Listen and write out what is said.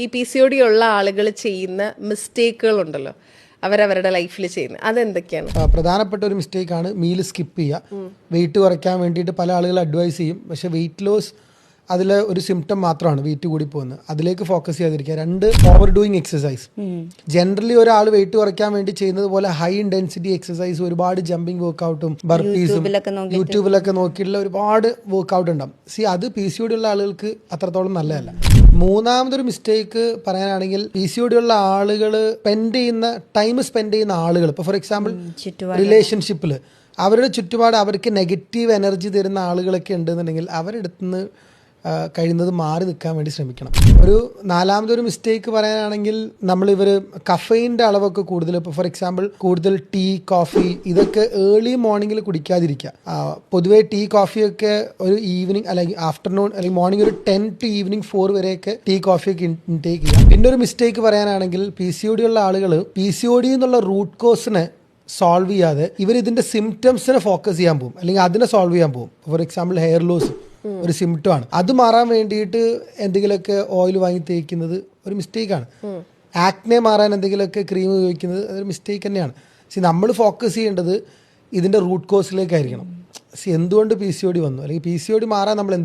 ഈ PCOD ഉള്ള ആളുകൾ ചെയ്യുന്ന മിസ്റ്റേക്കുകളുണ്ടല്ലോ, അവരവരുടെ ലൈഫിൽ ചെയ്യുന്നത്, അതെന്തൊക്കെയാണ്? പ്രധാനപ്പെട്ട ഒരു മിസ്റ്റേക്കാണ് മീൽ സ്കിപ്പ് ചെയ്യുക. വെയിറ്റ് കുറയ്ക്കാൻ വേണ്ടിയിട്ട് പല ആളുകൾ അഡ്വൈസ് ചെയ്യും, പക്ഷേ വെയിറ്റ് ലോസ് അതിൽ ഒരു സിംറ്റം മാത്രമാണ് വെയിറ്റ് കൂടി പോകുന്നത്. അതിലേക്ക് ഫോക്കസ് ചെയ്യാതിരിക്കുക. 2, ഓവർ ഡൂയിങ് എക്സസൈസ്. ജനറലി ഒരാൾ വെയിറ്റ് കുറയ്ക്കാൻ വേണ്ടി ചെയ്യുന്നത് പോലെ ഹൈ ഇൻറ്റൻസിറ്റി എക്സസൈസ്, ഒരുപാട് ജമ്പിങ് വർക്കൗട്ടും ബർപ്പീസും യൂട്യൂബിലൊക്കെ നോക്കിയിട്ടുള്ള ഒരുപാട് വർക്കൗട്ട് ഉണ്ടാവും. അത് PCOD ഉള്ള ആളുകൾക്ക് അത്രത്തോളം നല്ലതല്ല. മൂന്നാമതൊരു മിസ്റ്റേക്ക് പറയാനാണെങ്കിൽ PCOD ഉള്ള ആളുകൾ ടൈം സ്പെൻഡ് ചെയ്യുന്ന ആളുകൾ, ഇപ്പോൾ ഫോർ എക്സാമ്പിൾ റിലേഷൻഷിപ്പിൽ അവരുടെ ചുറ്റുപാട് അവർക്ക് നെഗറ്റീവ് എനർജി തരുന്ന ആളുകളൊക്കെ ഉണ്ടെന്നുണ്ടെങ്കിൽ അവരെടുത്തുനിന്ന് കഴിയുന്നത് മാറി നിൽക്കാൻ വേണ്ടി ശ്രമിക്കണം. ഒരു നാലാമതൊരു മിസ്റ്റേക്ക് പറയാനാണെങ്കിൽ നമ്മളിവർ കഫൈൻ്റെ അളവൊക്കെ കൂടുതൽ, ഇപ്പോൾ ഫോർ എക്സാമ്പിൾ കൂടുതൽ ടീ, കോഫി ഇതൊക്കെ ഏർലി മോർണിംഗിൽ കുടിക്കാതിരിക്കുക. പൊതുവേ ടീ, കോഫിയൊക്കെ ഒരു ഈവനിങ് അല്ലെങ്കിൽ ആഫ്റ്റർനൂൺ അല്ലെങ്കിൽ മോർണിംഗ് ഒരു 10 to ഈവനിങ് 4 വരെയൊക്കെ ടീ, കോഫിയൊക്കെ ഇൻടേക്ക് ചെയ്യുക. പിന്നെ ഒരു മിസ്റ്റേക്ക് പറയാനാണെങ്കിൽ PCOD ഉള്ള ആളുകൾ PCOD എന്നുള്ള റൂട്ട് കോസിനെ സോൾവ് ചെയ്യാതെ ഇവർ ഇതിൻ്റെ സിംറ്റംസിനെ ഫോക്കസ് ചെയ്യാൻ പോകും, അല്ലെങ്കിൽ അതിനെ സോൾവ് ചെയ്യാൻ പോകും. ഫോർ എക്സാമ്പിൾ ഹെയർ ലോസ് ഒരു സിംറ്റമാണ്, അത് മാറാൻ വേണ്ടിയിട്ട് എന്തെങ്കിലുമൊക്കെ ഓയിൽ വാങ്ങി തേക്കുന്നത് ഒരു മിസ്റ്റേക്കാണ്. ആക്നെ മാറാൻ എന്തെങ്കിലുമൊക്കെ ക്രീം ഉപയോഗിക്കുന്നത് അതൊരു മിസ്റ്റേക്ക് തന്നെയാണ്. നമ്മൾ ഫോക്കസ് ചെയ്യേണ്ടത് ഇതിൻ്റെ റൂട്ട് കോസിലേക്കായിരിക്കണം. എന്തുകൊണ്ട് PCOD വന്നു, അല്ലെങ്കിൽ PCOD മാറാൻ നമ്മൾ